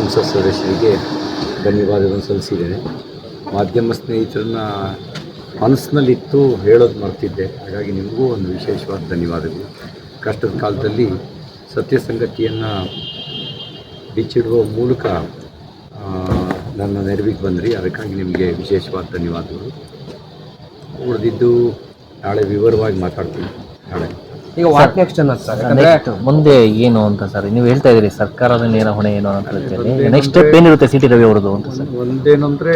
ಸಂಸತ್ ಸದಸ್ಯರಿಗೆ ಧನ್ಯವಾದಗಳನ್ನು ಸಲ್ಲಿಸಿದ್ದೇನೆ. ಮಾಧ್ಯಮ ಸ್ನೇಹಿತರನ್ನ ಮನಸ್ಸಿನಲ್ಲಿತ್ತು ಹೇಳೋದು ಮರ್ತಿದ್ದೆ, ಹಾಗಾಗಿ ನಿಮಗೂ ಒಂದು ವಿಶೇಷವಾದ ಧನ್ಯವಾದಗಳು. ಕಷ್ಟದ ಕಾಲದಲ್ಲಿ ಸತ್ಯ ಸಂಗತಿಯನ್ನು ಬಿಚ್ಚಿಡುವ ಮೂಲಕ ನನ್ನ ನೆರವಿಗೆ ಬಂದ್ರಿ, ಅದಕ್ಕಾಗಿ ನಿಮಗೆ ವಿಶೇಷವಾದ ಧನ್ಯವಾದಗಳು. ಉಳಿದಿದ್ದು ನಾಳೆ ವಿವರವಾಗಿ ಮಾತಾಡ್ತೀನಿ. ನಾಳೆ ಈಗ ವಾಟ್ ನೆಕ್ಸ್ಟ್ ಅನ್ನೋದು ಸರ್, ನೆಕ್ಸ್ಟ್ ಮುಂದೆ ಏನು ಅಂತ ಸರ್ ನೀವು ಹೇಳ್ತಾ ಇದ್ದೀರಿ, ಸರ್ಕಾರದ ನೇರ ಹೊಣೆ ಏನು ಅಂತ ಹೇಳ್ತೀರಿ. ನೆಕ್ಸ್ಟ್ ಸ್ಟೆಪ್ ಏನಿರುತ್ತೆ ಸಿ ಟಿ ರವಿ ಅವರದು ಅಂತ ಸರ್? ಒಂದೇನಂದರೆ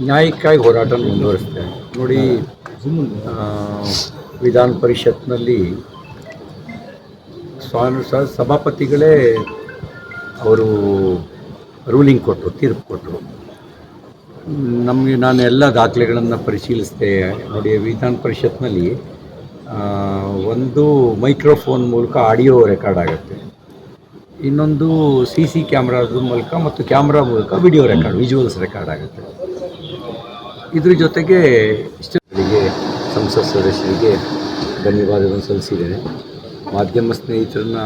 ನ್ಯಾಯಕ್ಕಾಗಿ ಹೋರಾಟ ಮುಂದುವರಿಸ್ತೇನೆ. ನೋಡಿ, ವಿಧಾನ ಪರಿಷತ್ನಲ್ಲಿ ಸಭಾಪತಿಗಳೇ ಅವರು ರೂಲಿಂಗ್ ಕೊಟ್ಟರು, ತೀರ್ಪು ಕೊಟ್ಟರು. ನಾನು ಎಲ್ಲ ದಾಖಲೆಗಳನ್ನು ಪರಿಶೀಲಿಸಿದೆ. ನೋಡಿ, ವಿಧಾನ ಪರಿಷತ್ನಲ್ಲಿ ಒಂದು ಮೈಕ್ರೋಫೋನ್ ಮೂಲಕ ಆಡಿಯೋ ರೆಕಾರ್ಡ್ ಆಗುತ್ತೆ, ಇನ್ನೊಂದು CC ಕ್ಯಾಮ್ರಾದ ಮೂಲಕ ಮತ್ತು ಕ್ಯಾಮ್ರಾ ಮೂಲಕ ವಿಡಿಯೋ ರೆಕಾರ್ಡ್, ವಿಜುವಲ್ಸ್ ರೆಕಾರ್ಡ್ ಆಗುತ್ತೆ. ಇದ್ರ ಜೊತೆಗೆ ಇಷ್ಟಗಳಿಗೆ ಸಂಸತ್ ಸದಸ್ಯರಿಗೆ ಧನ್ಯವಾದಗಳನ್ನು ಸಲ್ಲಿಸಿದ್ದೇನೆ. ಮಾಧ್ಯಮ ಸ್ನೇಹಿತರನ್ನ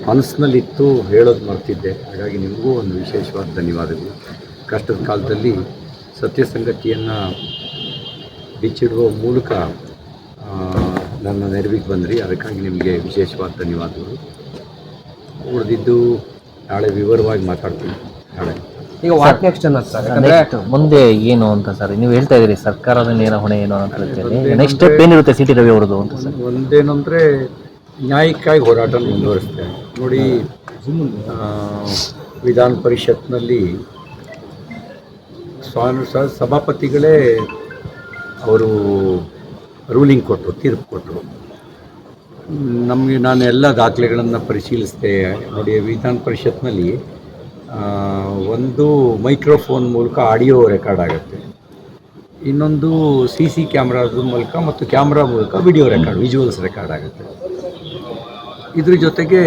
ಮನಸ್ಸಿನಲ್ಲಿತ್ತು ಹೇಳೋದು ಮರ್ತಿದ್ದೆ, ಹಾಗಾಗಿ ನಿಮಗೂ ಒಂದು ವಿಶೇಷವಾದ ಧನ್ಯವಾದಗಳು. ಕಷ್ಟದ ಕಾಲದಲ್ಲಿ ಸತ್ಯ ಸಂಗತಿಯನ್ನು ಬಿಚ್ಚಿಡುವ ಮೂಲಕ ನನ್ನ ನೆರವಿಗೆ ಬಂದ್ರಿ, ಅದಕ್ಕಾಗಿ ನಿಮಗೆ ವಿಶೇಷವಾದ ಧನ್ಯವಾದಗಳು. ಉಳಿದಿದ್ದು ನಾಳೆ ವಿವರವಾಗಿ ಮಾತಾಡ್ತೀನಿ. ನಾಳೆ ಈಗ ವಾಟ್ ನೆಕ್ಸ್ಟ್ ಅನ್ನೋದು ಸರ್, ನೆಕ್ಸ್ಟ್ ಮುಂದೆ ಏನು ಅಂತ ಸರ್ ನೀವು ಹೇಳ್ತಾ ಇದ್ದೀರಿ, ಸರ್ಕಾರದ ನೇರ ಹೊಣೆ ಏನು ಅಂತ ಹೇಳ್ತೀರಿ. ನೆಕ್ಸ್ಟ್ ಸ್ಟೆಪ್ ಏನಿರುತ್ತೆ ಸಿ ಟಿ ರವಿ ಅವರದು ಅಂತ ಸರ್? ಒಂದೇನಂದರೆ ನ್ಯಾಯಕ್ಕಾಗಿ ಹೋರಾಟ ಮುಂದುವರಿಸ್ತೇನೆ. ನೋಡಿ, ವಿಧಾನ ಪರಿಷತ್ನಲ್ಲಿ ಸಭಾಪತಿಗಳೇ ಅವರು ರೂಲಿಂಗ್ ಕೊಟ್ಟರು, ತೀರ್ಪು ಕೊಟ್ಟರು. ನಾನು ಎಲ್ಲ ದಾಖಲೆಗಳನ್ನು ಪರಿಶೀಲಿಸಿದೆ. ನೋಡಿ, ವಿಧಾನ ಪರಿಷತ್ನಲ್ಲಿ ಒಂದು ಮೈಕ್ರೋಫೋನ್ ಮೂಲಕ ಆಡಿಯೋ ರೆಕಾರ್ಡ್ ಆಗುತ್ತೆ, ಇನ್ನೊಂದು CC ಕ್ಯಾಮ್ರಾದ ಮೂಲಕ ಮತ್ತು ಕ್ಯಾಮ್ರಾ ಮೂಲಕ ವಿಡಿಯೋ ರೆಕಾರ್ಡ್, ವಿಜುವಲ್ಸ್ ರೆಕಾರ್ಡ್ ಆಗುತ್ತೆ. ಇದ್ರ ಜೊತೆಗೆ